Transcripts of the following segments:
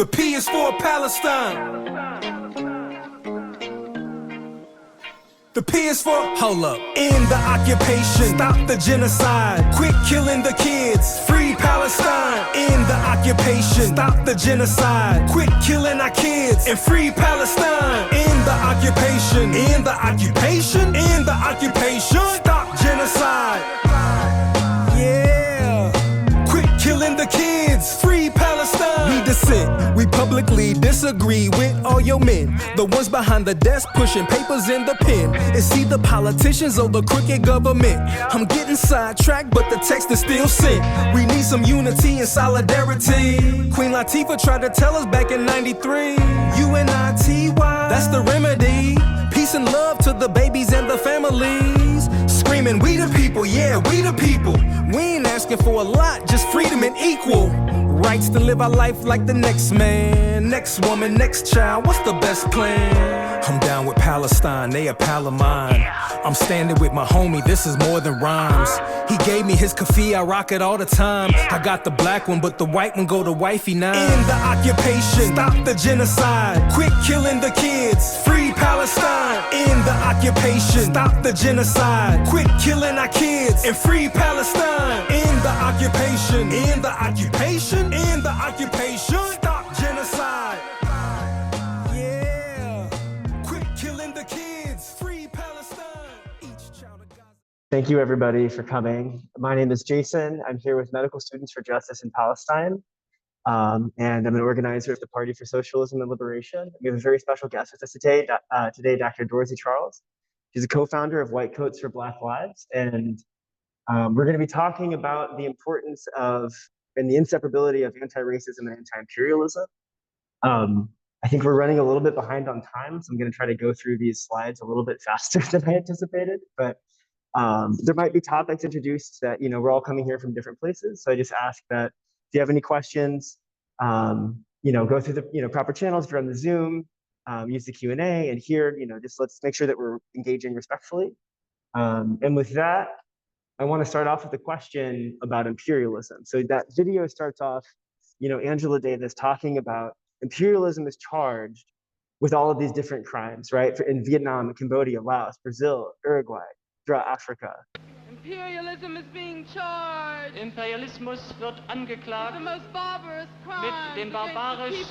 The P is for Palestine. The P is for, hold up, end the occupation, stop the genocide, quit killing the kids, free Palestine. End the occupation, stop the genocide, quit killing our kids, and free Palestine. End the occupation, end the occupation, end the occupation, stop genocide. Yeah, quit killing the kids, free Palestine. We dissent, we publicly disagree with all your men, the ones behind the desk pushing papers in the pen. It's either politicians or the crooked government. I'm getting sidetracked, but the text is still sent. We need some unity and solidarity. Queen Latifah tried to tell us back in '93. UNITY, that's the remedy. Peace and love to the babies and the families. Screaming, we the people, yeah, we the people. We ain't asking for a lot, just freedom and equal rights to live our life like the next man, next woman, next child. What's the best plan? I'm down with Palestine, they a pal of mine. I'm standing with my homie, this is more than rhymes. He gave me his kafee, I rock it all the time. I got the black one, but the white one go to wifey now. End the occupation, stop the genocide, quit killing the kids, free Palestine. End the occupation, stop the genocide, quit killing our kids, and free Palestine. End the occupation, end the occupation, end the occupation, stop genocide. Yeah, quit killing the kids, free Palestine. Each child of Gaza. Thank you, everybody, for coming. My name is Jason. I'm here with Medical Students for Justice in Palestine, and I'm an organizer of the Party for Socialism and Liberation. We have a very special guest with us today, Dr. Dorothy Charles. She's a co-founder of White Coats for Black Lives, and we're going to be talking about the importance of and the inseparability of anti-racism and anti-imperialism. I think we're running a little bit behind on time, so I'm going to try to go through these slides a little bit faster than I anticipated, but there might be topics introduced that, we're all coming here from different places. So I just ask that if you have any questions, go through the proper channels. If you're on the Zoom, use the Q&A, and here, just let's make sure that we're engaging respectfully. And with that, I want to start off with a question about imperialism. So that video starts off, Angela Davis talking about imperialism is charged with all of these different crimes, right? In Vietnam, Cambodia, Laos, Brazil, Uruguay, throughout Africa. Imperialism is being charged. Imperialismus wird angeklagt The most barbarous mit den barbarischen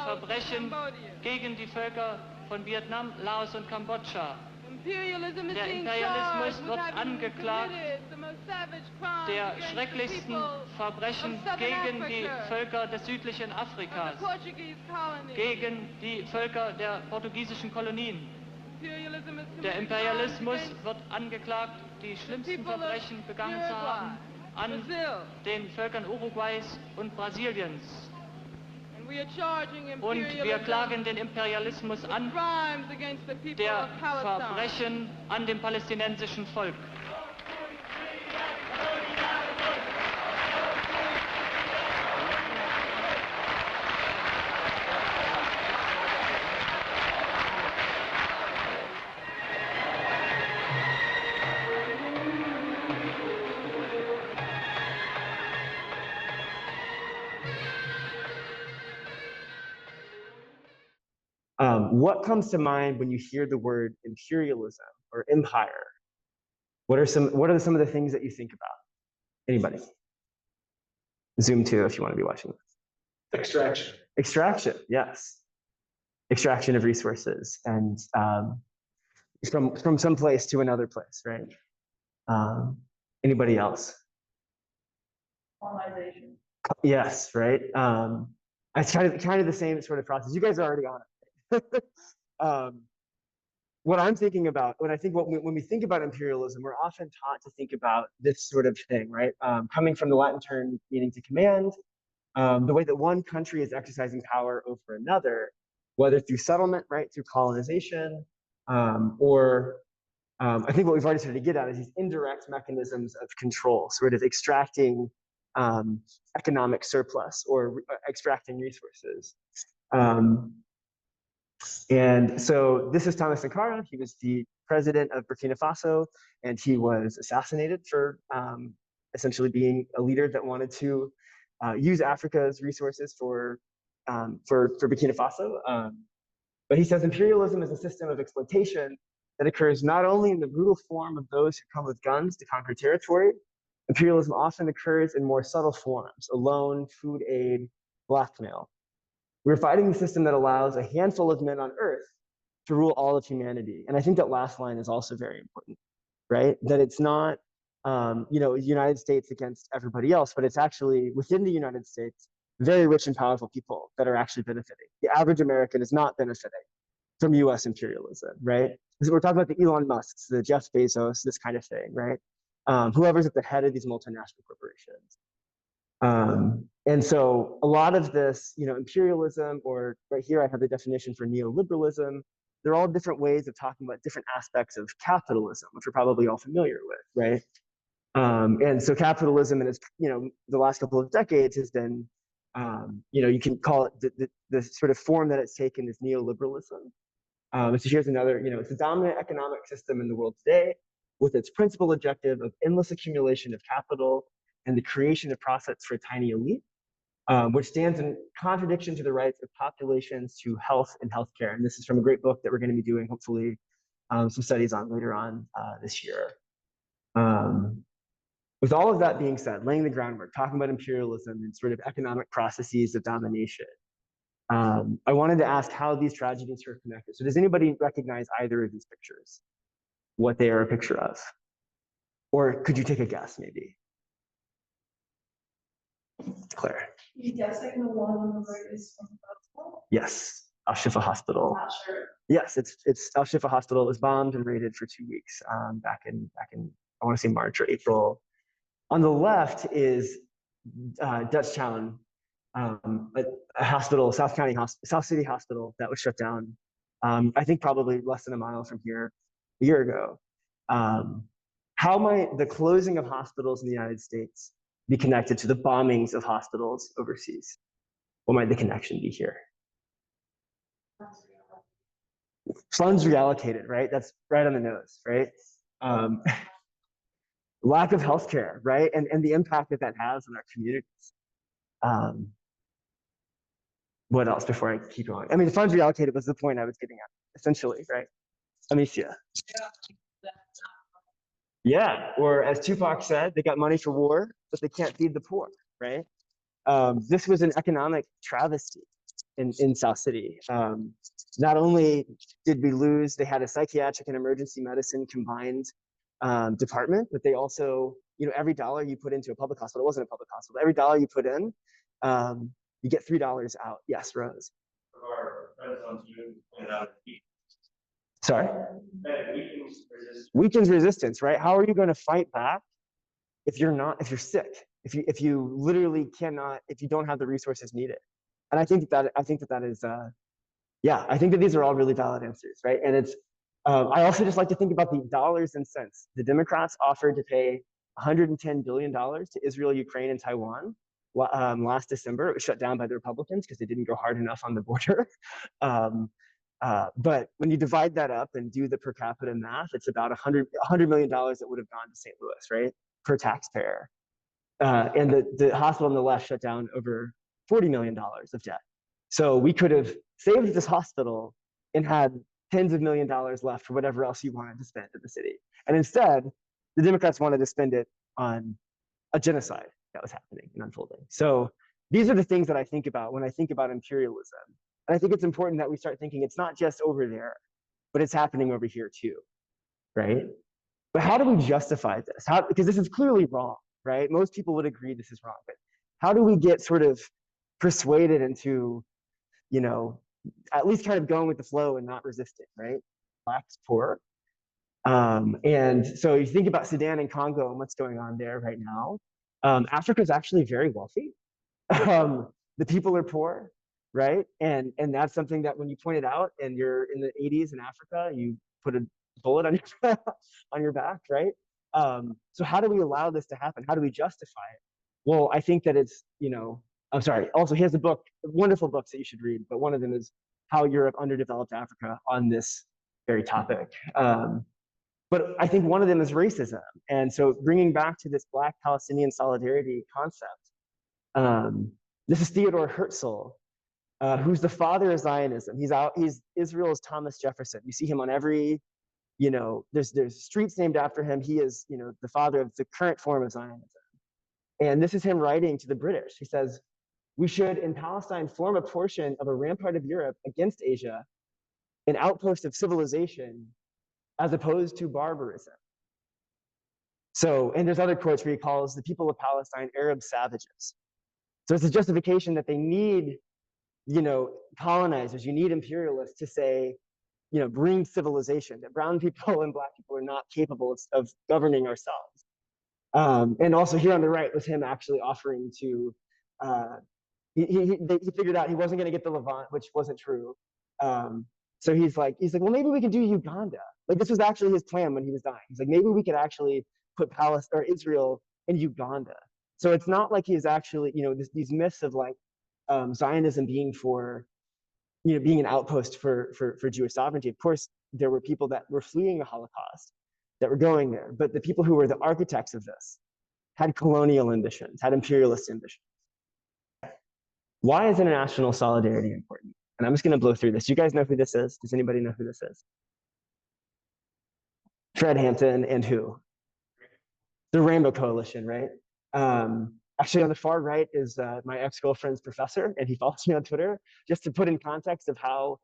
Verbrechen Verbrechen gegen die Völker von Vietnam, Laos und Kambodscha. Imperialism is Der being Imperialismus charged with wird having angeklagt committed the most savage crimes der against the schrecklichsten people Verbrechen of Southern gegen die Africa, Völker des südlichen of Afrikas, the Portuguese colonies. gegen die Völker der portugiesischen Kolonien. Imperialism is Der committing Imperialismus crimes wird angeklagt, die against the schlimmsten people of Verbrechen begangen zu Uruguay, haben an Brazil. den Völkern Uruguays und Brasiliens. And we are charging Und wir imperialism klagen den Imperialismus with an, crimes against the people der of Palestine. Verbrechen an dem palästinensischen Volk. What comes to mind when you hear the word imperialism or empire? What are some of the things that you think about? Anybody? Zoom too, if you want to be watching this. Extraction. Extraction, yes. Extraction of resources and from some place to another place, right? Anybody else? Colonization. Yes, right. It's kind of the same sort of process. You guys are already on it. What I'm thinking about, when we think about imperialism, we're often taught to think about this sort of thing, right? Coming from the Latin term meaning to command, the way that one country is exercising power over another, whether through settlement, right, through colonization, or I think what we've already started to get at is these indirect mechanisms of control, sort of extracting economic surplus or extracting resources. And so this is Thomas Sankara. He was the president of Burkina Faso, and he was assassinated for essentially being a leader that wanted to use Africa's resources for Burkina Faso. But he says imperialism is a system of exploitation that occurs not only in the brutal form of those who come with guns to conquer territory. Imperialism often occurs in more subtle forms: a loan, food aid, blackmail. We're fighting a system that allows a handful of men on earth to rule all of humanity. And I think that last line is also very important, right? That it's not, the United States against everybody else, but it's actually within the United States, very rich and powerful people that are actually benefiting. The average American is not benefiting from US imperialism, right? Because we're talking about the Elon Musks, the Jeff Bezos, this kind of thing, right? Whoever's at the head of these multinational corporations. And so a lot of this, imperialism, or right here I have the definition for neoliberalism, they're all different ways of talking about different aspects of capitalism, which we're probably all familiar with, right? And so capitalism in its, the last couple of decades has been, you can call it the sort of form that it's taken is neoliberalism. So here's another, it's a dominant economic system in the world today with its principal objective of endless accumulation of capital and the creation of profits for a tiny elite, which stands in contradiction to the rights of populations to health and healthcare. And this is from a great book that we're going to be doing, hopefully, some studies on later on this year. With all of that being said, laying the groundwork, talking about imperialism and sort of economic processes of domination, I wanted to ask how these tragedies are connected. So does anybody recognize either of these pictures? What they are a picture of? Or could you take a guess, maybe? Claire. You guessing the one on the right is from the hospital? Yes, Al Shifa Hospital. I'm not sure. Yes, it's Al Shifa Hospital. It was bombed and raided for 2 weeks back in I want to say March or April. On the left is Dutch Town, a hospital, South City Hospital that was shut down. I think probably less than a mile from here a year ago. How might the closing of hospitals in the United States be connected to the bombings of hospitals overseas? What might the connection be here? Funds reallocated, right? That's right on the nose, right? Lack of healthcare, right? And the impact that has on our communities. What else before I keep going? I mean, the funds reallocated was the point I was getting at, essentially, right? Amicia. Yeah, or as Tupac said, they got money for war, but they can't feed the poor, right? This was an economic travesty in South City. Not only did we lose, they had a psychiatric and emergency medicine combined department, but they also, every dollar you put into a public hospital, it wasn't a public hospital, every dollar you put in, you get $3 out. Yes, Rose. Sorry? Weakens resistance, right? How are you going to fight back if you're sick, if you literally cannot, if you don't have the resources needed? And I think that is, I think that these are all really valid answers, right? And it's, I also just like to think about the dollars and cents. The Democrats offered to pay $110 billion to Israel, Ukraine, and Taiwan last December. It was shut down by the Republicans because they didn't go hard enough on the border. But when you divide that up and do the per capita math, it's about $100 million that would have gone to St. Louis, right, per taxpayer. And the hospital on the left shut down over $40 million of debt. So we could have saved this hospital and had tens of million dollars left for whatever else you wanted to spend in the city. And instead, the Democrats wanted to spend it on a genocide that was happening and unfolding. So these are the things that I think about when I think about imperialism. And I think it's important that we start thinking it's not just over there, but it's happening over here too, right? But how do we justify this? Because this is clearly wrong, right? Most people would agree this is wrong, but how do we get sort of persuaded into, at least kind of going with the flow and not resisting, right? Black's poor. And so you think about Sudan and Congo and what's going on there right now. Africa is actually very wealthy. The people are poor, right? And that's something that when you point it out and you're in the 80s in Africa, you put a bullet on your on your back, right? So how do we allow this to happen? How do we justify it? Well, I think that it's, I'm sorry. Also, he has a book, wonderful books that you should read, but one of them is How Europe Underdeveloped Africa on this very topic. But I think one of them is racism. And so bringing back to this Black Palestinian solidarity concept, This is Theodore Herzl, who's the father of Zionism. He's Israel's Thomas Jefferson. You see him on every, there's streets named after him. He is, the father of the current form of Zionism. And this is him writing to the British. He says, we should in Palestine form a portion of a rampart of Europe against Asia, an outpost of civilization, as opposed to barbarism. So, and there's other quotes where he calls the people of Palestine Arab savages. So it's a justification that they need, colonizers, you need imperialists to say, bring civilization, that brown people and black people are not capable of governing ourselves. And also here on the right was him actually offering to, he figured out he wasn't going to get the Levant, which wasn't true. So he's like, well, maybe we can do Uganda. Like this was actually his plan when he was dying. He's like, maybe we could actually put Palestine or Israel in Uganda. So it's not like he's actually, these myths of like Zionism being for, being an outpost for Jewish sovereignty. Of course, there were people that were fleeing the Holocaust that were going there, but the people who were the architects of this had colonial ambitions, had imperialist ambitions. Why is international solidarity important? And I'm just going to blow through this. You guys know who this is? Does anybody know who this is? Fred Hampton and who? The Rainbow Coalition, right? Actually, on the far right is my ex-girlfriend's professor, and he follows me on Twitter, just to put in context of how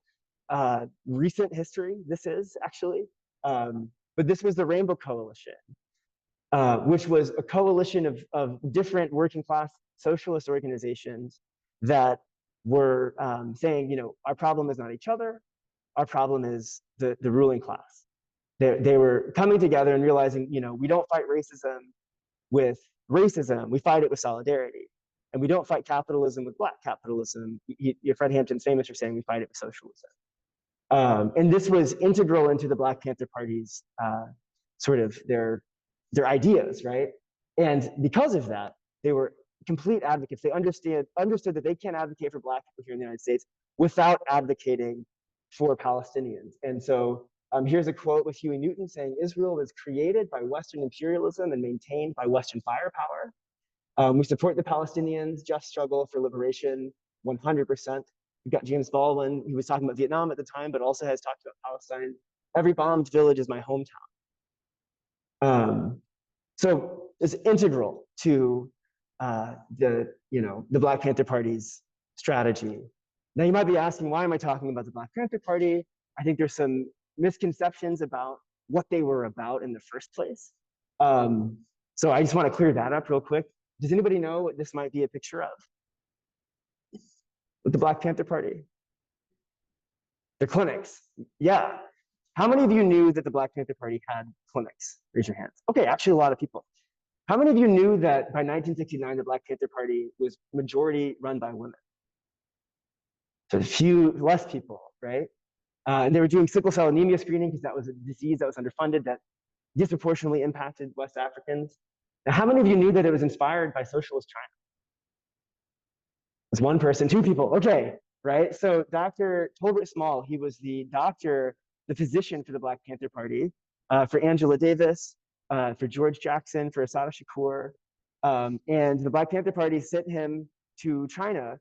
recent history this is, actually. But this was the Rainbow Coalition, which was a coalition of different working class socialist organizations that were saying, our problem is not each other, our problem is the ruling class. They were coming together and realizing, we don't fight racism with racism, we fight it with solidarity. And we don't fight capitalism with black capitalism. Fred Hampton's famous for saying we fight it with socialism. And this was integral into the Black Panther Party's sort of their ideas, right? And because of that, they were complete advocates. They understood that they can't advocate for black people here in the United States without advocating for Palestinians. And so here's a quote with Huey Newton saying, Israel was created by Western imperialism and maintained by Western firepower. We support the Palestinians' just struggle for liberation 100%. We've got James Baldwin, who was talking about Vietnam at the time, but also has talked about Palestine. Every bombed village is my hometown. So it's integral to the Black Panther Party's strategy. Now you might be asking, why am I talking about the Black Panther Party? I think there's some misconceptions about what they were about in the first place. So I just want to clear that up real quick. Does anybody know what this might be a picture of? With the Black Panther Party? The clinics. Yeah. How many of you knew that the Black Panther Party had clinics? Raise your hands. Okay, actually a lot of people. How many of you knew that by 1969, the Black Panther Party was majority run by women? So a few less people, right? And they were doing sickle cell anemia screening because that was a disease that was underfunded that disproportionately impacted West Africans. Now, how many of you knew that it was inspired by socialist China? It's one person, two people, okay, right? So Dr. Tolbert Small, he was the physician for the Black Panther Party, for Angela Davis, for George Jackson, for Assata Shakur. And the Black Panther Party sent him to China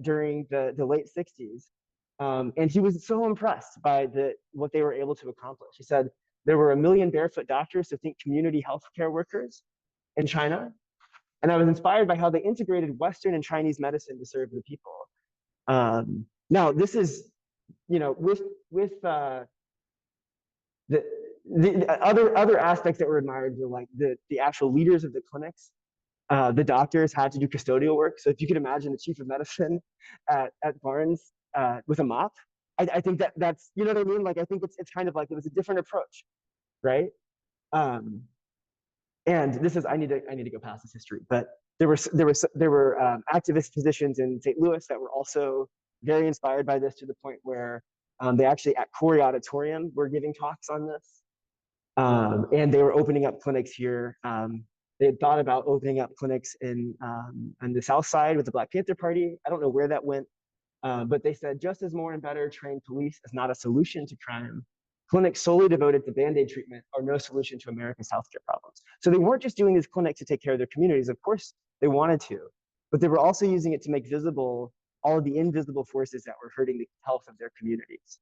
during the late 60s. And he was so impressed by what they were able to accomplish. He said, there were 1 million barefoot doctors, so think community healthcare workers in China. And I was inspired by how they integrated Western and Chinese medicine to serve the people. Now, this is, with the other aspects that were admired were like the actual leaders of the clinics. The doctors had to do custodial work. So if you could imagine the chief of medicine at Barnes with a mop, I think that's, you know what I mean? Like, I think it's kind of like, it was a different approach, right? And this is, I need to go past this history, but there were activist positions in St. Louis that were also very inspired by this, to the point where they actually at Corey Auditorium were giving talks on this. And they were opening up clinics here. They had thought about opening up clinics on the South Side with the Black Panther Party. I don't know where that went, but they said just as more and better trained police is not a solution to crime, clinics solely devoted to Band-Aid treatment are no solution to America's healthcare problems. So they weren't just doing these clinics to take care of their communities. Of course, they wanted to, but they also wanted to but they were also using it to make visible all of the invisible forces that were hurting the health of their communities.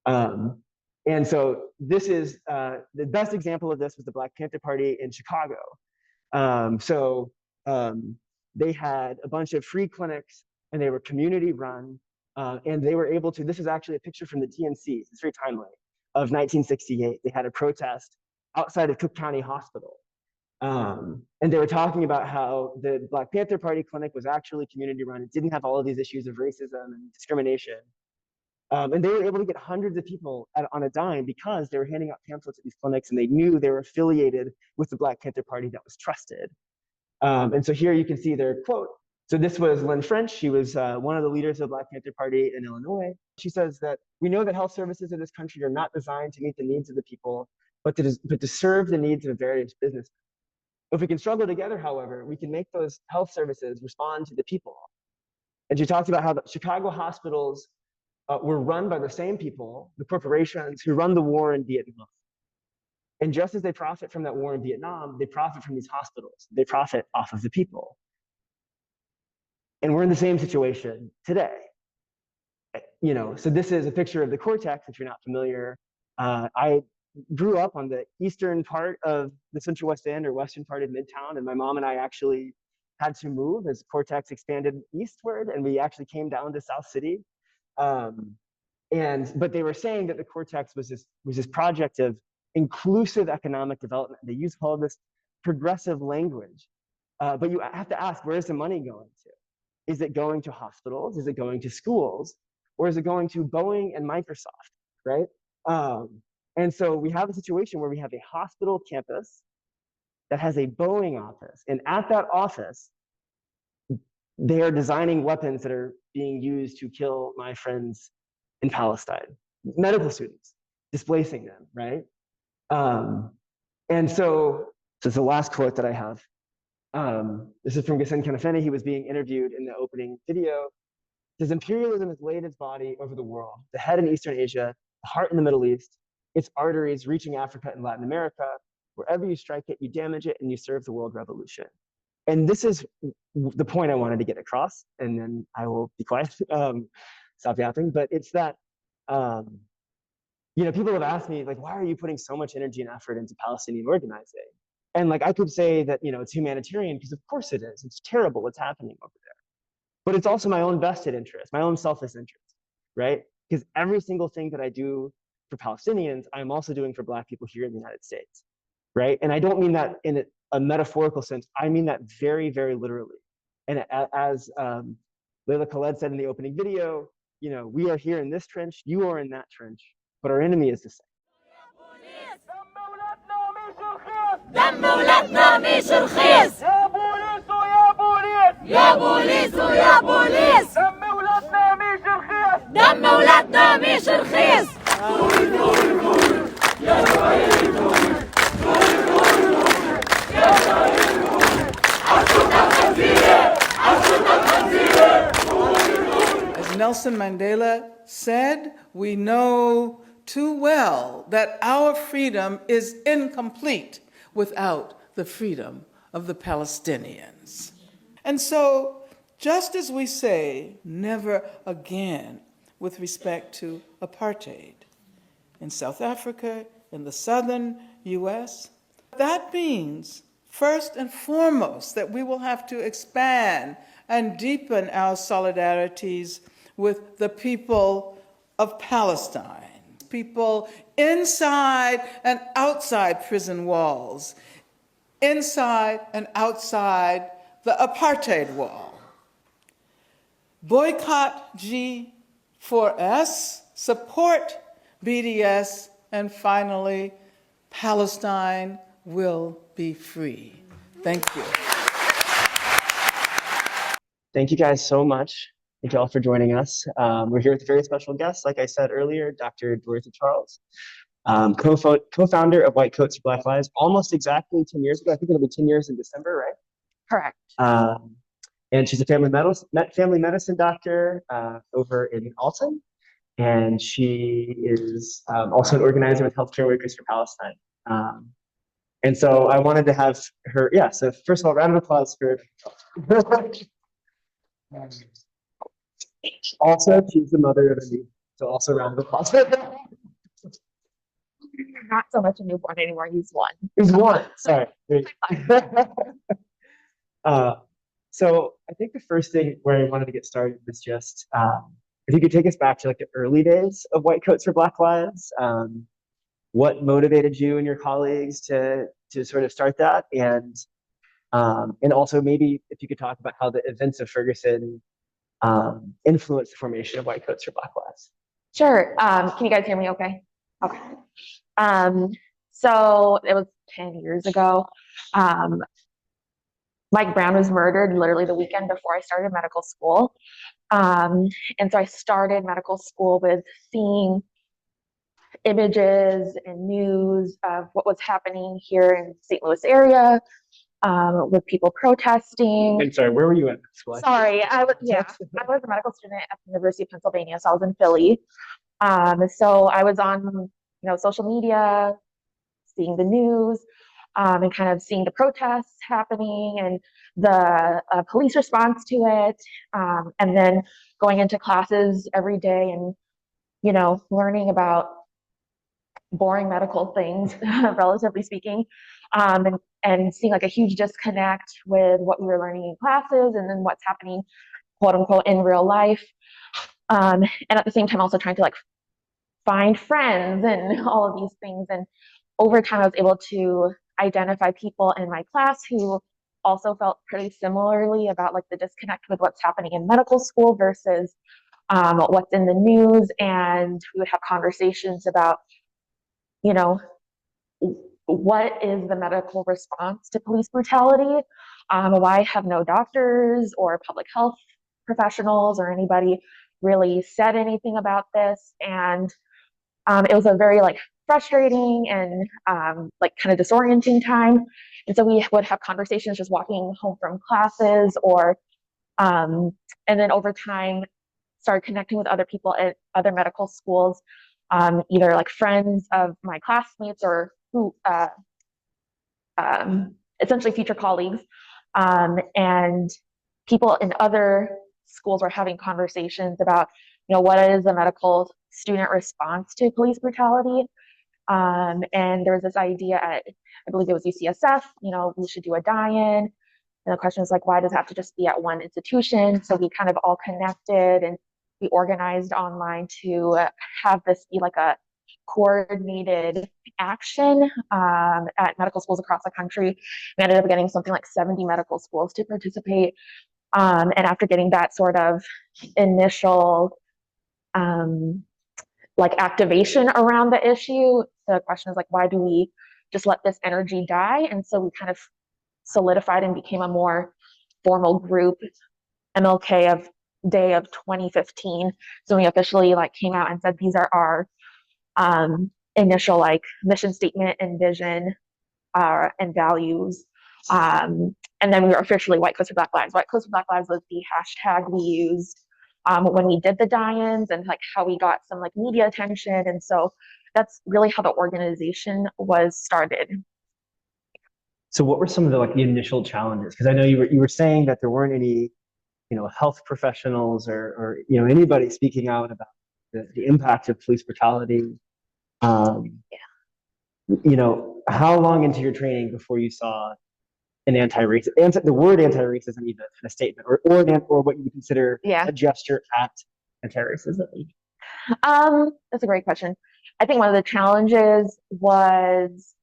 And so this is the best example of this was the Black Panther Party in Chicago. They had a bunch of free clinics and they were community run. And they were able to, this is actually a picture from the TNCs, it's very timely, of 1968. They had a protest outside of Cook County Hospital. And they were talking about how the Black Panther Party clinic was actually community run. It didn't have all of these issues of racism and discrimination. And they were able to get hundreds of people on a dime because they were handing out pamphlets at these clinics and they knew they were affiliated with the Black Panther Party that was trusted. And so here you can see their quote. So this was Lynn French. She was one of the leaders of the Black Panther Party in Illinois. She says that we know that health services in this country are not designed to meet the needs of the people, but to serve the needs of various businesses. If we can struggle together, however, we can make those health services respond to the people. And she talked about how the Chicago hospitals were run by the same people, the corporations who run the war in Vietnam. And just as they profit from that war in Vietnam, they profit from these hospitals. They profit off of the people. And we're in the same situation today. You know, so this is a picture of the cortex, if you're not familiar. I grew up on the eastern part of the Central West End or western part of Midtown, and my mom and I actually had to move as cortex expanded eastward, and we actually came down to South City. But they were saying that the cortex was this project of inclusive economic development. They use all of this progressive language, but you have to ask, where is the money going to? Is it going to hospitals? Is it going to schools? Or is it going to Boeing and Microsoft, right? And so we have a situation where we have a hospital campus that has a Boeing office. And at that office, they are designing weapons that are being used to kill my friends in Palestine, medical students, displacing them, right? And so this is the last quote that I have. This is from Gasen Jackson. He was being interviewed in the opening video. It says, imperialism has laid its body over the world, the head in Eastern Asia, the heart in the Middle East, its arteries reaching Africa and Latin America. Wherever you strike it, you damage it, and you serve the world revolution. And this is the point I wanted to get across, and then I will be quiet, stop yapping. But it's that, you know, people have asked me, like, why are you putting so much energy and effort into Palestinian organizing? And like, I could say that, you know, it's humanitarian, because of course it is. It's terrible what's happening over there. But it's also my own vested interest, my own selfish interest, right? Because every single thing that I do for Palestinians, I'm also doing for Black people here in the United States, right? And I don't mean that in a metaphorical sense. I mean that very, very literally. And as Layla Khaled said in the opening video, you know, we are here in this trench, you are in that trench, but our enemy is the same. دم ولادنا مش رخيص يا بوليس ويا بوليس يا بوليس ويا بوليس دم ولادنا مش رخيص دم ولادنا مش رخيص As Nelson Mandela said, we know too well that our freedom is incomplete without the freedom of the Palestinians. And so, just as we say never again with respect to apartheid in South Africa, in the southern US, that means first and foremost that we will have to expand and deepen our solidarities with the people of Palestine. People inside and outside prison walls, inside and outside the apartheid wall. Boycott G4S, support BDS, and finally, Palestine will be free. Thank you. Thank you guys so much. Thank you all for joining us. We're here with a very special guest, like I said earlier, Dr. Dorothy Charles, co-founder of White Coats for Black Lives, almost exactly 10 years ago. I think it'll be 10 years in December, right? Correct. And she's a family medicine doctor over in Alton. And she is also an organizer with Healthcare Workers for Palestine. And so I wanted to have her, yeah, so first of all, round of applause for Also, she's the mother of a new, so also round of applause. Not so much a newborn anymore. He's one. There's one. Sorry. uh, so I think the first thing where I wanted to get started was just if you could take us back to like the early days of White Coats for Black Lives. What motivated you and your colleagues to sort of start that, and also maybe if you could talk about how the events of Ferguson influenced the formation of White Coats for Black Lives. Sure. Can you guys hear me okay? Okay. So it was 10 years ago. Mike Brown was murdered literally the weekend before I started medical school. And so I started medical school with seeing images and news of what was happening here in St. Louis area, with people protesting. I'm sorry, where were you at school? Sorry, I was a medical student at the University of Pennsylvania, so I was in Philly. So I was on, social media, seeing the news, and kind of seeing the protests happening and the police response to it, and then going into classes every day and, learning about boring medical things, relatively speaking, and seeing like a huge disconnect with what we were learning in classes and then what's happening, quote unquote, in real life. And at the same time, also trying to like find friends and all of these things. And over time, I was able to identify people in my class who also felt pretty similarly about like the disconnect with what's happening in medical school versus what's in the news. And we would have conversations about, what is the medical response to police brutality? Why have no doctors or public health professionals or anybody really said anything about this? And it was a very like frustrating and like kind of disorienting time. And so we would have conversations just walking home from classes or, and then over time started connecting with other people at other medical schools, either like friends of my classmates or who essentially future colleagues, and people in other schools were having conversations about, what is the medical student response to police brutality? And there was this idea at, I believe it was UCSF, we should do a die-in. And the question is like, why does it have to just be at one institution? So we kind of all connected and we organized online to have this be like a coordinated action at medical schools across the country. We ended up getting something like 70 medical schools to participate. And after getting that sort of initial like activation around the issue, the question is like, why do we just let this energy die? And so we kind of solidified and became a more formal group MLK of Day of 2015. So we officially like came out and said, these are our initial like mission statement and vision and values. And then we were officially White Coats for Black Lives. White Coats for Black Lives was the hashtag we used when we did the die-ins and like how we got some like media attention. And so that's really how the organization was started. So what were some of the initial challenges? Because I know you were saying that there weren't any, health professionals or anybody speaking out about the impact of police brutality. How long into your training before you saw an anti-racist, the word anti-racism even in a statement, or what you would consider a gesture at anti-racism? That's a great question. I think one of the challenges was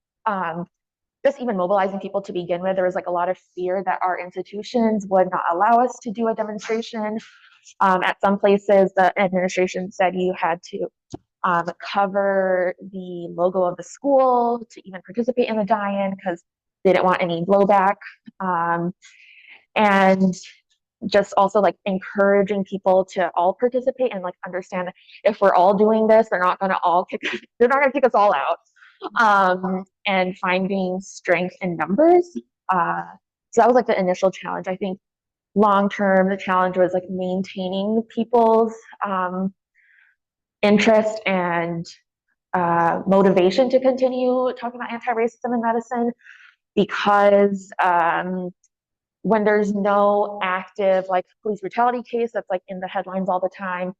just even mobilizing people to begin with. There was like a lot of fear that our institutions would not allow us to do a demonstration. At some places, the administration said you had to cover the logo of the school to even participate in the die-in because they didn't want any blowback. And just also like encouraging people to all participate and like understand if we're all doing this, they're not gonna kick us all out. And finding strength in numbers. So that was like the initial challenge. I think long-term, the challenge was like maintaining people's interest and motivation to continue talking about anti-racism in medicine, because when there's no active like police brutality case that's like in the headlines all the time.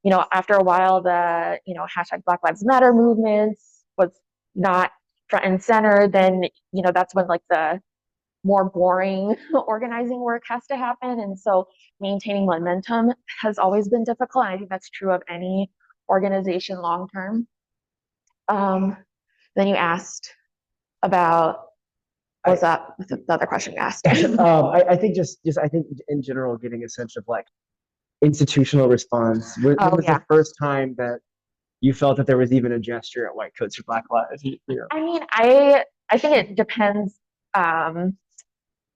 You know, after a while, the, you know, hashtag Black Lives Matter movements was not front and center. Then, you know, that's when like the more boring organizing work has to happen. And so maintaining momentum has always been difficult. And I think that's true of any organization long term. Then you asked about, what was that the other question you asked? I think just I think in general, getting a sense of like institutional response. When was the first time that you felt that there was even a gesture at White Coats for Black Lives? You know? I mean, I think it depends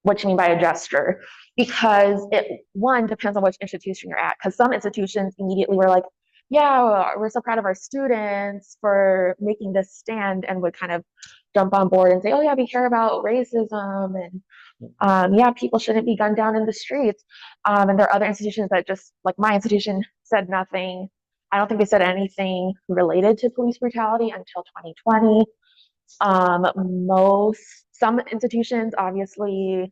what you mean by a gesture, because it one depends on which institution you're at. Because some institutions immediately were like, yeah, we're so proud of our students for making this stand, and would kind of jump on board and say, oh yeah, we care about racism, and yeah, people shouldn't be gunned down in the streets. And there are other institutions that just, like my institution, said nothing. I don't think they said anything related to police brutality until 2020. Some institutions obviously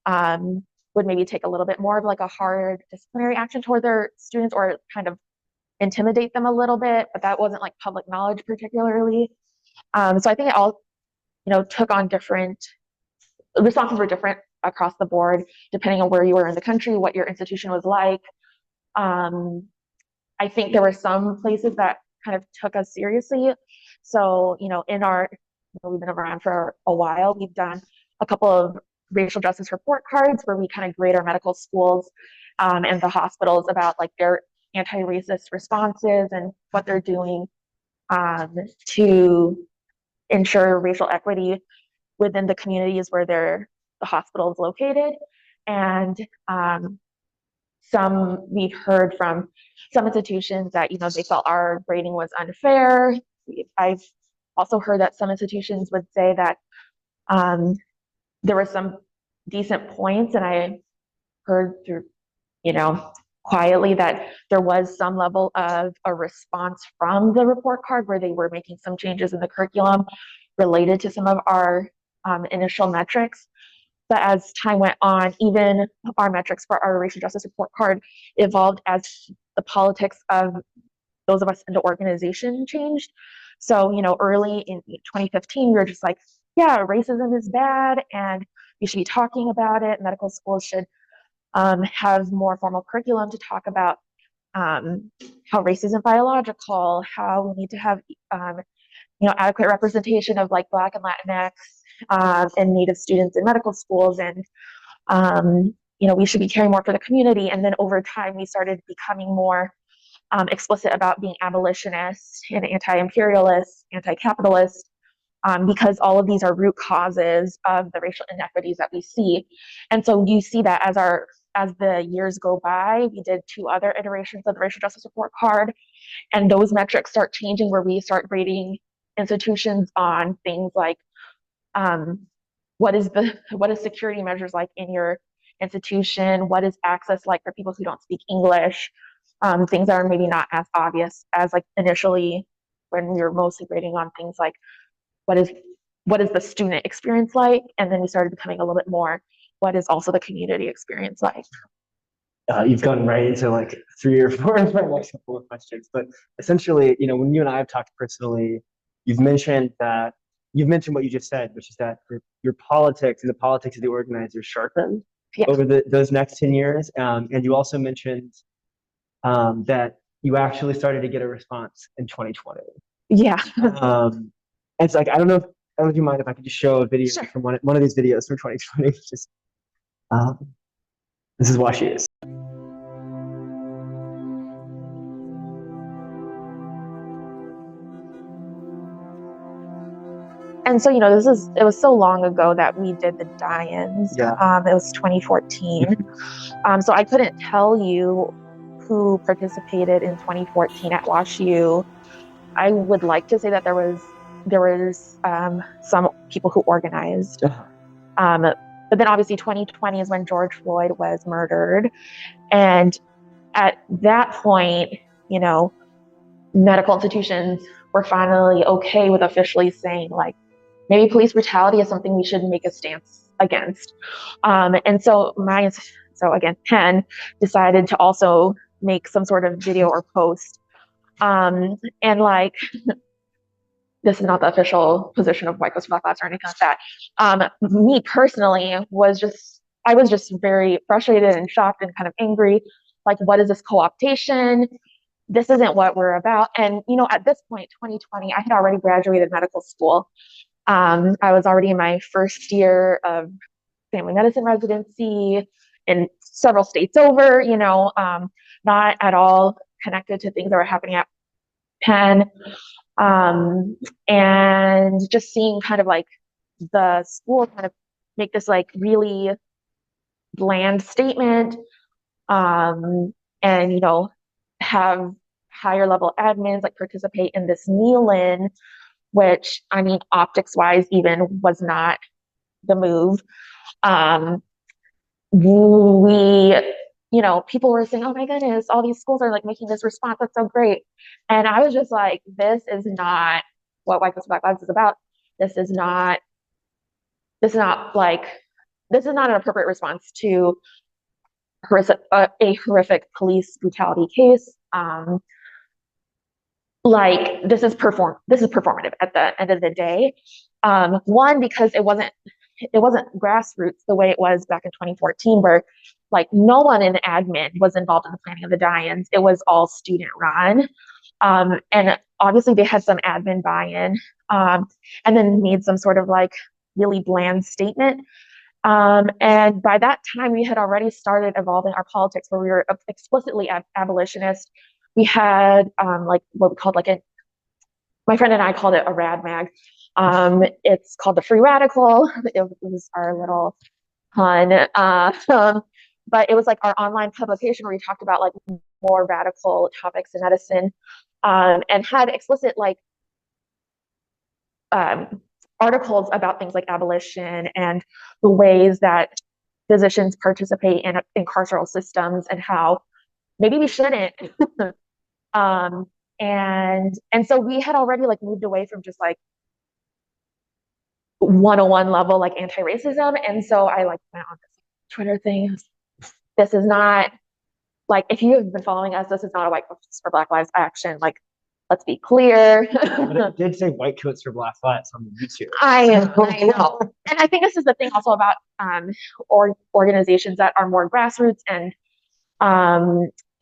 would maybe take a little bit more of like a hard disciplinary action toward their students, or kind of intimidate them a little bit, but that wasn't like public knowledge particularly. So I think it all, you know, took on different responses, were different across the board depending on where you were in the country, what your institution was like. I think there were some places that kind of took us seriously. So, you know, we've been around for a while. We've done a couple of racial justice report cards where we kind of grade our medical schools and the hospitals about like their anti-racist responses and what they're doing to ensure racial equity within the communities where the hospital is located. And we've heard from some institutions that, you know, they felt our grading was unfair. I've also heard that some institutions would say that there were some decent points, and I heard through, you know, quietly that there was some level of a response from the report card where they were making some changes in the curriculum related to some of our initial metrics. But as time went on, even our metrics for our racial justice report card evolved as the politics of those of us in the organization changed. So, you know, early in 2015, we were just like, yeah, racism is bad and we should be talking about it. Medical schools should have more formal curriculum to talk about how race isn't biological, how we need to have, you know, adequate representation of like Black and Latinx and Native students in medical schools, and you know, we should be caring more for the community. And then over time, we started becoming more explicit about being abolitionist and anti-imperialist, anti-capitalist, because all of these are root causes of the racial inequities that we see. And so you see that as the years go by, we did 2 other iterations of the racial justice report card, and those metrics start changing where we start rating institutions on things like what is security measures like in your institution, what is access like for people who don't speak English, things that are maybe not as obvious as like initially when we were mostly grading on things like what is the student experience like, and then we started becoming a little bit more what is also the community experience like. You've gone right into like 3 or 4 of my next couple of questions, but essentially, you know, when you and I have talked personally, you've mentioned what you just said, which is that your politics and the politics of the organizer sharpened over those next 10 years. And you also mentioned that you actually started to get a response in 2020. Yeah. And it's like, I don't know if you mind if I could just show a video from one of these videos from 2020. Just this is what she is. And so, you know, it was so long ago that we did the die-ins. Yeah. It was 2014. So I couldn't tell you who participated in 2014 at WashU. I would like to say that there was some people who organized. But then obviously 2020 is when George Floyd was murdered. And at that point, you know, medical institutions were finally okay with officially saying like, maybe police brutality is something we should make a stance against. And so my so again, Penn, decided to also make some sort of video or post. And like, this is not the official position of White Coast Black Lives or anything like that. Me personally I was just very frustrated and shocked and kind of angry. Like, what is this co-optation? This isn't what we're about. And, you know, at this point, 2020, I had already graduated medical school. I was already in my first year of family medicine residency in several states over, you know, not at all connected to things that were happening at Penn. And just seeing kind of like the school kind of make this like really bland statement, and, you know, have higher level admins like participate in this kneel-in, which, I mean, optics wise even was not the move. You know, people were saying, oh my goodness, all these schools are like making this response, that's so great. And I was just like, this is not what White Coast Black Lives is about. This is not an appropriate response to a horrific police brutality case. Like, this is performative at the end of the day. One, because it wasn't grassroots the way it was back in 2014, where like no one in admin was involved in the planning of the die-ins. It was all student run. And obviously they had some admin buy-in, and then made some sort of like really bland statement. And by that time, we had already started evolving our politics where we were explicitly abolitionist. We had like what we called my friend and I called it a rad mag. It's called the Free Radical. It was our little pun. But it was like our online publication where we talked about like more radical topics in medicine, and had explicit like articles about things like abolition and the ways that physicians participate in carceral systems and how maybe we shouldn't. And so we had already like moved away from just like 101 level like anti-racism. And so I like went on this Twitter thing. This is not like, if you have been following us, this is not a White Coats for Black Lives action. Like, let's be clear. But it did say White Coats for Black Lives on the YouTube. I know. And I think this is the thing also about organizations that are more grassroots and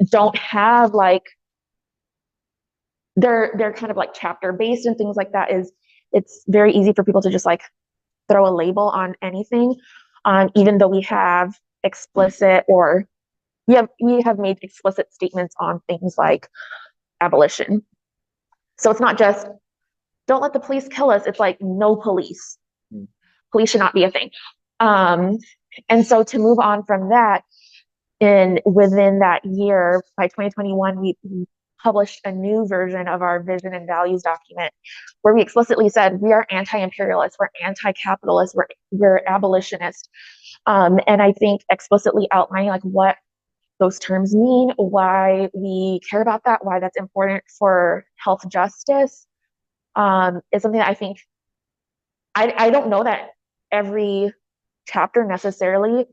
don't have like, they're kind of like chapter based and things like that. It's very easy for people to just like throw a label on anything, even though we have explicit or we have made explicit statements on things like abolition. So it's not just don't let the police kill us. It's like no police. Police should not be a thing. And so to move on from that, within that year, by 2021, we published a new version of our vision and values document where we explicitly said we are anti-imperialist, we're anti-capitalist, we're abolitionist. And I think explicitly outlining like what those terms mean, why we care about that, why that's important for health justice, is something that I think I don't know that every chapter necessarily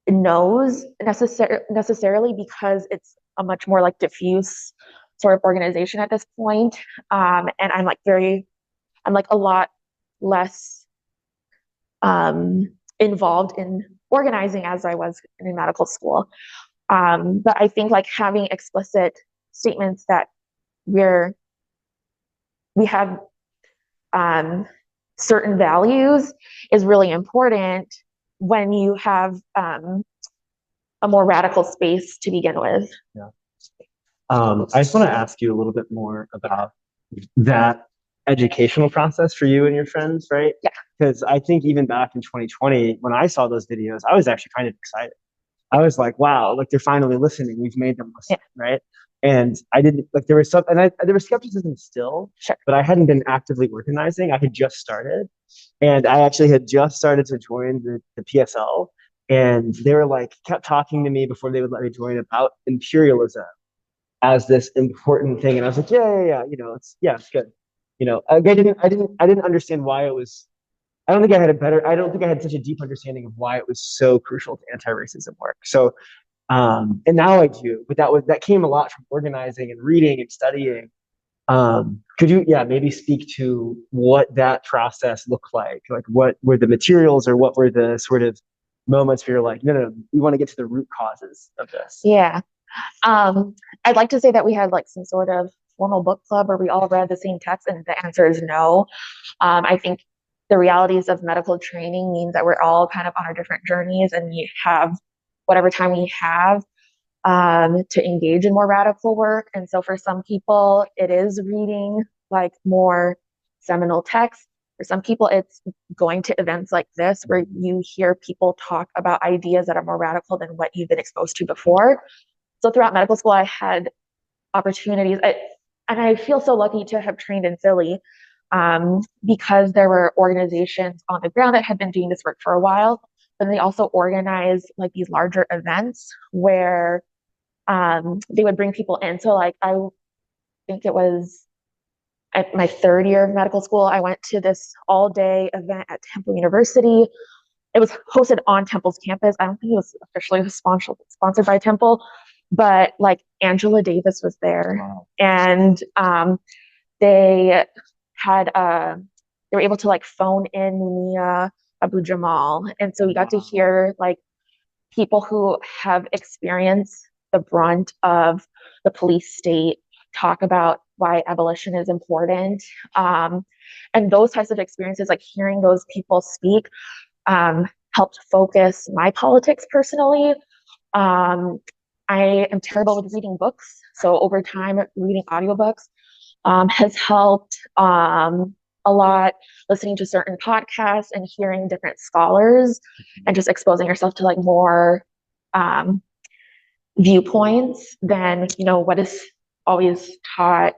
knows necessarily because it's a much more like diffuse sort of organization at this point. And I'm like a lot less involved in organizing as I was in medical school. But I think like having explicit statements that we have certain values is really important when you have a more radical space to begin with. Yeah. I just want to ask you a little bit more about that educational process for you and your friends, right? Yeah. Because I think even back in 2020, when I saw those videos, I was actually kind of excited. I was like, wow, like they're finally listening. We've made them listen, right? And I didn't like there was skepticism still, sure, but I hadn't been actively organizing. I had just started, and I actually had just started to join the PSL, and they were like kept talking to me before they would let me join about imperialism as this important thing, and I was like, yeah, you know, it's good, you know. I didn't understand why it was. I don't think I had such a deep understanding of why it was so crucial to anti-racism work. So, and now I do, but that came a lot from organizing and reading and studying. Could you, maybe speak to what that process looked like? Like, what were the materials, or what were the sort of moments where you're like, no, we want to get to the root causes of this? Yeah. I'd like to say that we had like some sort of formal book club where we all read the same text, and the answer is no. I think the realities of medical training means that we're all kind of on our different journeys, and we have whatever time we have to engage in more radical work. And so for some people, it is reading like more seminal texts. For some people, it's going to events like this where you hear people talk about ideas that are more radical than what you've been exposed to before. So throughout medical school, I had opportunities, and I feel so lucky to have trained in Philly because there were organizations on the ground that had been doing this work for a while. But they also organized like these larger events where they would bring people in. So like, I think it was at my third year of medical school, I went to this all-day event at Temple University. It was hosted on Temple's campus. I don't think it was officially sponsored by Temple, but like Angela Davis was there. Wow. And they were able to like phone in Mumia Abu Jamal. And so we got to hear like people who have experienced the brunt of the police state talk about why abolition is important. And those types of experiences, like hearing those people speak, helped focus my politics personally. I am terrible with reading books. So over time, reading audiobooks has helped a lot, listening to certain podcasts and hearing different scholars and just exposing yourself to like more viewpoints than, what is always taught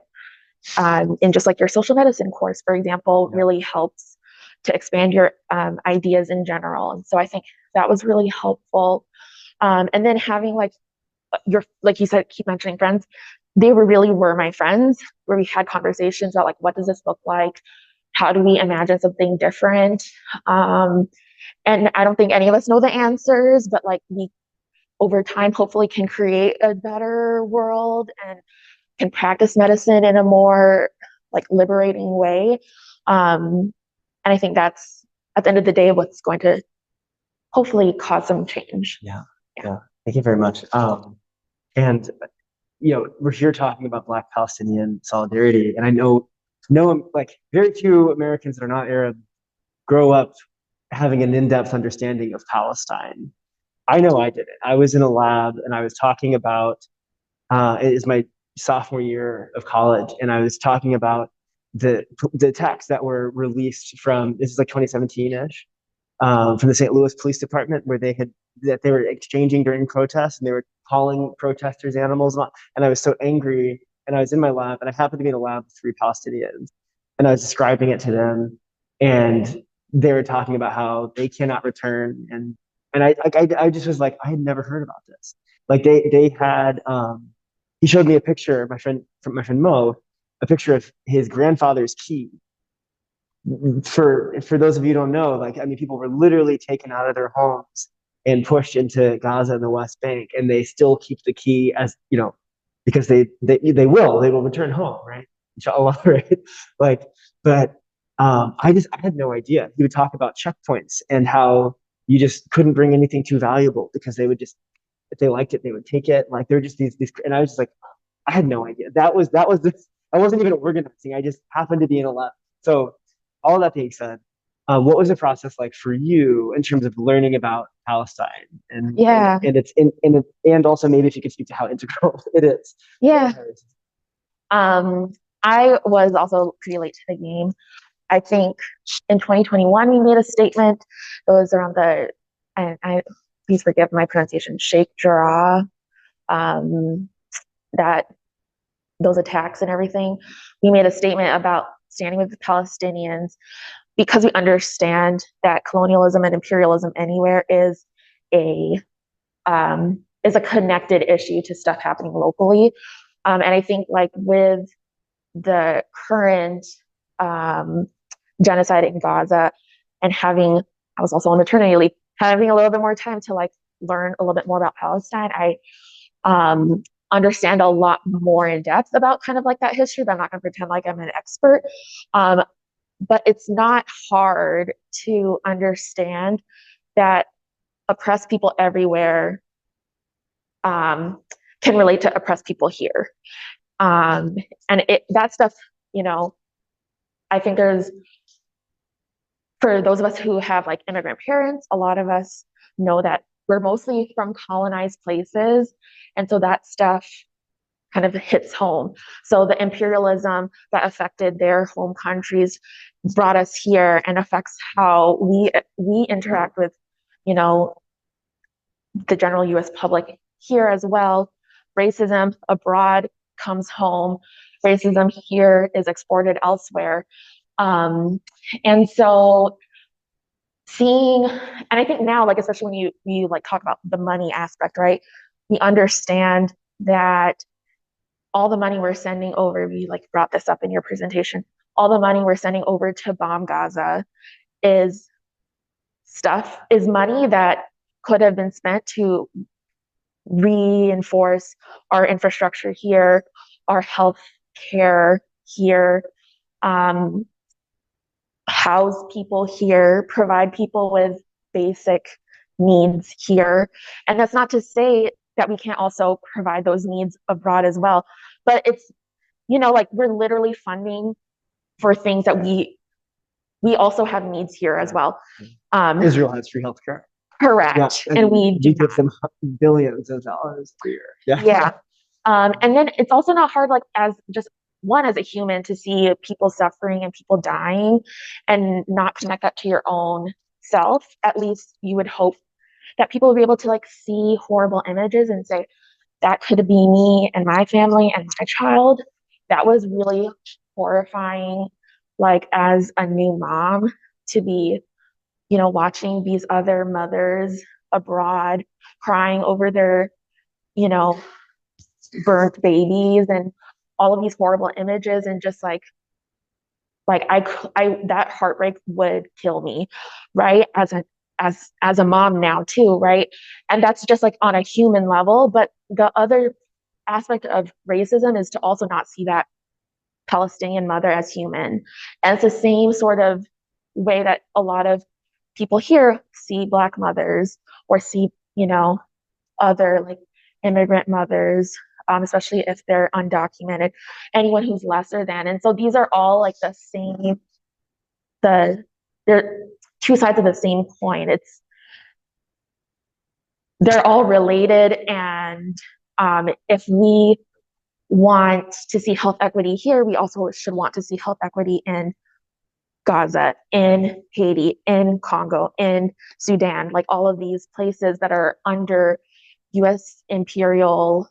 in just like your social medicine course, for example, really helps to expand your ideas in general. And so I think that was really helpful. And then having like you said, keep mentioning friends, they were my friends, where we had conversations about like, what does this look like? How do we imagine something different? And I don't think any of us know the answers, but like we, over time, hopefully can create a better world and can practice medicine in a more like liberating way. And I think that's at the end of the day, what's going to hopefully cause some change. Yeah. Thank you very much. And we're here talking about Black Palestinian solidarity, and I know like very few Americans that are not Arab grow up having an in-depth understanding of Palestine. I know I didn't. I was in a lab and I was talking about it is my sophomore year of college, and I was talking about the texts that were released from, this is like 2017-ish, from the St. Louis Police Department, where they were exchanging during protests, and they were calling protesters animals. And I was so angry, and I was in my lab, and I happened to be in a lab with 3 Palestinians, and I was describing it to them, and they were talking about how they cannot return. And I just was like, I had never heard about this. Like they had, he showed me a picture, my friend Mo, a picture of his grandfather's key. For those of you who don't know, like, I mean, people were literally taken out of their homes and pushed into Gaza and the West Bank, and they still keep the key, as because they will return home, right? Inshallah, right? Like, but I had no idea. He would talk about checkpoints and how you just couldn't bring anything too valuable because they would just, if they liked it, they would take it. Like, they're just these, and I was just like, I had no idea. That was this. I wasn't even organizing. I just happened to be in a lab. So all that being said, what was the process like for you in terms of learning about Palestine and and also maybe if you could speak to how integral it is? Yeah. I was also pretty late to the game. I think in 2021 we made a statement. It was around and please forgive my pronunciation, Sheikh Jarrah, that those attacks and everything. We made a statement about standing with the Palestinians because we understand that colonialism and imperialism anywhere is a connected issue to stuff happening locally. And I think like with the current genocide in Gaza and I was also on maternity leave, having a little bit more time to like learn a little bit more about Palestine, I understand a lot more in depth about kind of like that history, but I'm not going to pretend like I'm an expert. But it's not hard to understand that oppressed people everywhere can relate to oppressed people here. And that stuff, I think for those of us who have like immigrant parents, a lot of us know that we're mostly from colonized places. And so that stuff kind of hits home. So the imperialism that affected their home countries brought us here and affects how we interact with, the general US public here as well. Racism abroad comes home. Racism here is exported elsewhere. And so and I think now, like, especially when you like talk about the money aspect, right? We understand that all the money we're sending over, we like brought this up in your presentation, all the money we're sending over to bomb Gaza is money that could have been spent to reinforce our infrastructure here, our health care here, house people here, provide people with basic needs here. And that's not to say that we can't also provide those needs abroad as well. But it's, like we're literally funding for things that we also have needs here as well. Israel has free healthcare. Correct. Yeah, and we give them billions of dollars a year. Yeah. And then it's also not hard, like as a human, to see people suffering and people dying and not connect that to your own self. At least you would hope that people would be able to like see horrible images and say, that could be me and my family and my child. That was really horrifying, like as a new mom, to be, watching these other mothers abroad crying over their, burnt babies and all of these horrible images, and just like I that heartbreak would kill me, right? As a mom now too, right? And that's just like on a human level. But the other aspect of racism is to also not see that Palestinian mother as human. And it's the same sort of way that a lot of people here see Black mothers or see, other like immigrant mothers, especially if they're undocumented, anyone who's lesser than. And so these are all like they're two sides of the same coin. They're all related. And if we want to see health equity here, we also should want to see health equity in Gaza, in Haiti, in Congo, in Sudan, like all of these places that are under US imperial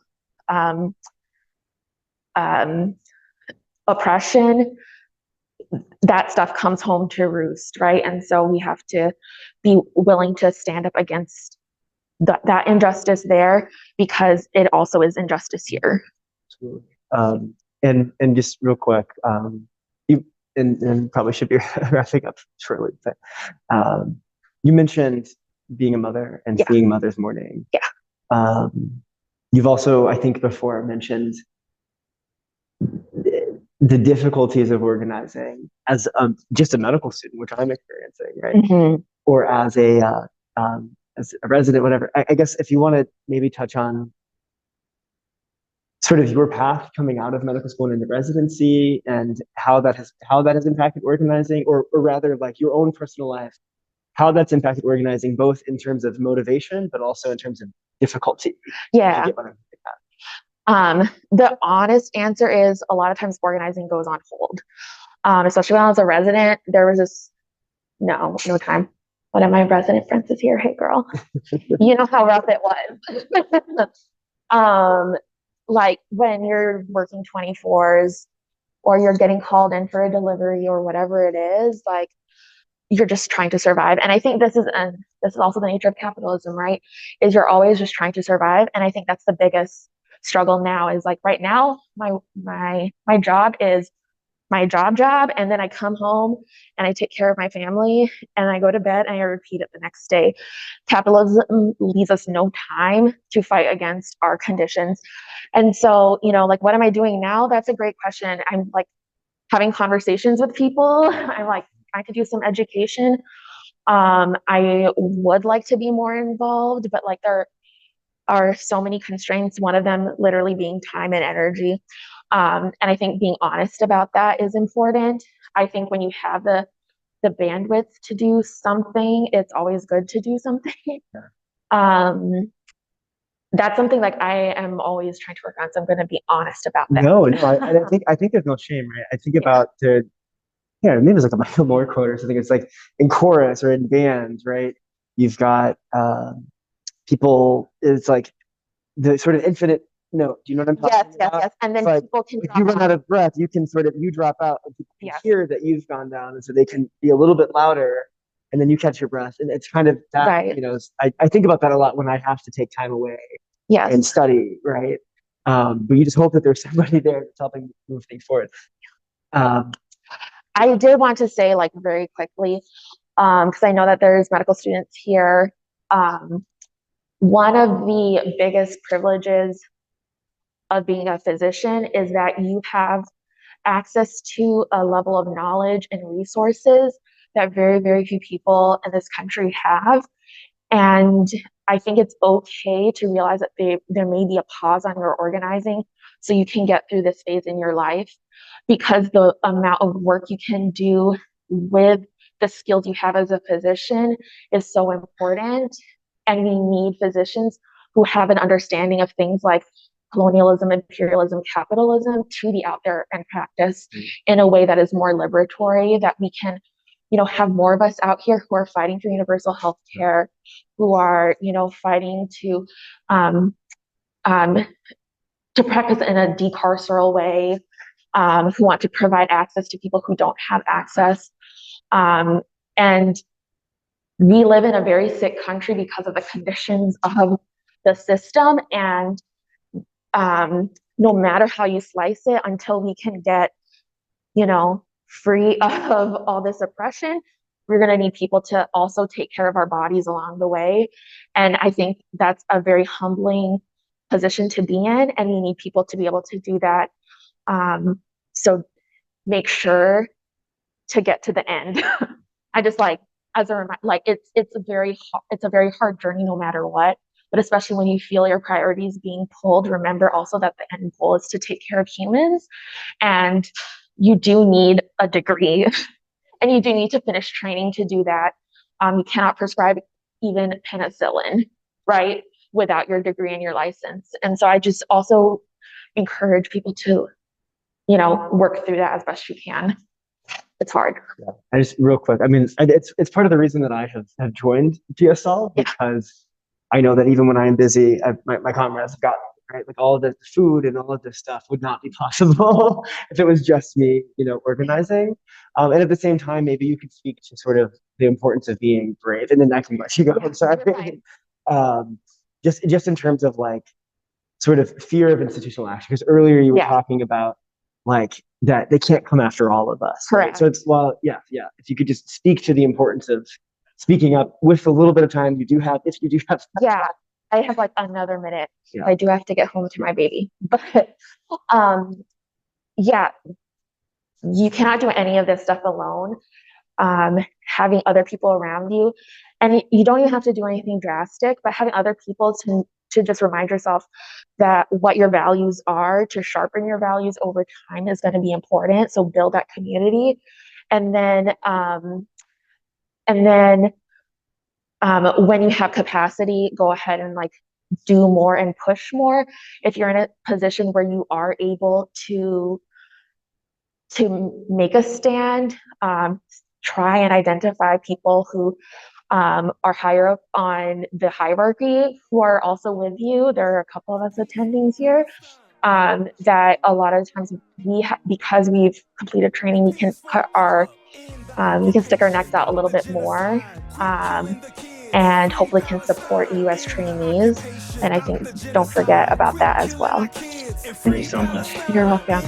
oppression. That stuff comes home to roost, right? And so we have to be willing to stand up against that injustice there, because it also is injustice here. Absolutely. And just real quick, and probably should be wrapping up shortly, but you mentioned being a mother and seeing mothers mourning. Yeah. You've also, I think, before mentioned the difficulties of organizing as just a medical student, which I'm experiencing, right? Mm-hmm. Or as a resident, whatever. I guess if you want to maybe touch on sort of your path coming out of medical school and into residency, and how that has impacted organizing, or rather like your own personal life, how that's impacted organizing, both in terms of motivation, but also in terms of difficulty. Yeah. The honest answer is a lot of times organizing goes on hold. Especially when I was a resident, there was no time. One of my resident friends is here. Hey girl, you know how rough it was. Like when you're working 24s or you're getting called in for a delivery or whatever it is, like you're just trying to survive. And I think this is also the nature of capitalism, right? Is you're always just trying to survive. And I think that's the biggest struggle now, is like right now, my job is my job, and then I come home and I take care of my family and I go to bed and I repeat it the next day. Capitalism leaves us no time to fight against our conditions. And so, like, what am I doing now? That's a great question. I'm like having conversations with people. I'm like, I could do some education. I would like to be more involved, but like there are so many constraints, one of them literally being time and energy. And I think being honest about that is important. I think when you have the bandwidth to do something, it's always good to do something. That's something like I am always trying to work on. So I'm going to be honest about that. No, I think there's no shame, right? I think about maybe it's like a Michael Moore quote or something. It's like in chorus or in bands, right? You've got people. It's like the sort of infinite note. Do you know what I'm talking about? Yes. And then it's people like, can if you run out of breath, you can you drop out, and people can hear that you've gone down, and so they can be a little bit louder, and then you catch your breath, and it's kind of that. Right. I think about that a lot when I have to take time away. Yes. And study, right? But you just hope that there's somebody there that's helping move things forward. I did want to say, like, very quickly, because I know that there's medical students here. One of the biggest privileges of being a physician is that you have access to a level of knowledge and resources that very, very few people in this country have. And I think it's okay to realize that there may be a pause on your organizing so you can get through this phase in your life, because the amount of work you can do with the skills you have as a physician is so important. And we need physicians who have an understanding of things like colonialism, imperialism, capitalism to be out there and practice in a way that is more liberatory, that we can have more of us out here who are fighting for universal health care, who are, fighting to practice in a decarceral way, who want to provide access to people who don't have access. And we live in a very sick country because of the conditions of the system. And no matter how you slice it, until we can get, free of all this oppression, we're going to need people to also take care of our bodies along the way. And I think that's a very humbling position to be in, and we need people to be able to do that. So make sure to get to the end. I just as a reminder, it's a very hard journey no matter what, but especially when you feel your priorities being pulled, remember also that the end goal is to take care of humans, and you do need a degree and you do need to finish training to do that. You cannot prescribe even penicillin, right, without your degree and your license. And so I just also encourage people to, work through that as best you can. It's hard. Yeah. I just real quick. I mean, it's part of the reason that I have joined PSL, because I know that even when I am busy, my comrades have got right, like all of the food and all of this stuff would not be possible if it was just me, organizing. And at the same time, maybe you could speak to sort of the importance of being brave, and then I can let you go. I'm sorry. Just in terms of like sort of fear of institutional action, because earlier you were talking about like that they can't come after all of us. Correct. Right? So it's if you could just speak to the importance of speaking up with a little bit of time you do have, if you do have. Yeah, I have like another minute. Yeah. I do have to get home to my baby, but you cannot do any of this stuff alone. Having other people around you, and you don't even have to do anything drastic, but having other people to just remind yourself that what your values are, to sharpen your values over time, is going to be important. So build that community, and then when you have capacity, go ahead and like do more and push more. If you're in a position where you are able to make a stand, try and identify people who are higher up on the hierarchy who are also with you. There are a couple of us attending here that a lot of times because we've completed training, we can stick our necks out a little bit more, and hopefully can support U.S. trainees. And I think don't forget about that as well. Thank you so much. You're welcome.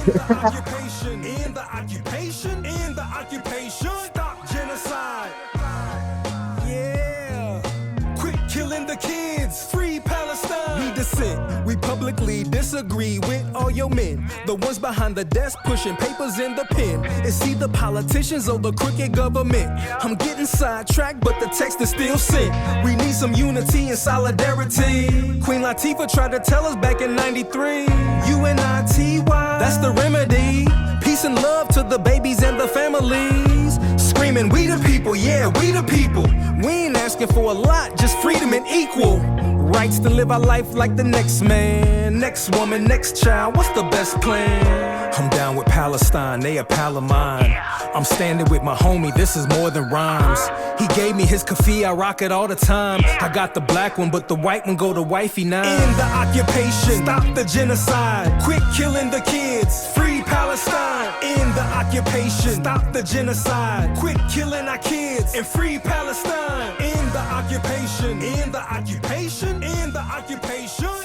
dissent. We publicly disagree with all your men, the ones behind the desk pushing papers in the pen. It's either politicians or the crooked government. I'm getting sidetracked, but the text is still sent. We need some unity and solidarity. Queen Latifah tried to tell us back in 93. UNITY, that's the remedy. Peace and love to the babies and the families. Screaming, we the people, yeah, we the people. We ain't asking for a lot, just freedom and equal rights to live our life like the next man, next woman, next child. What's the best plan? I'm down with Palestine, they a pal of mine. I'm standing with my homie, this is more than rhymes. He gave me his kafee, I rock it all the time. I got the black one, but the white one go to wifey now. End the occupation, stop the genocide. Quit killing the kids, free Palestine. End the occupation, stop the genocide. Quit killing our kids and free Palestine. End the occupation, end the occupation, end the occupation.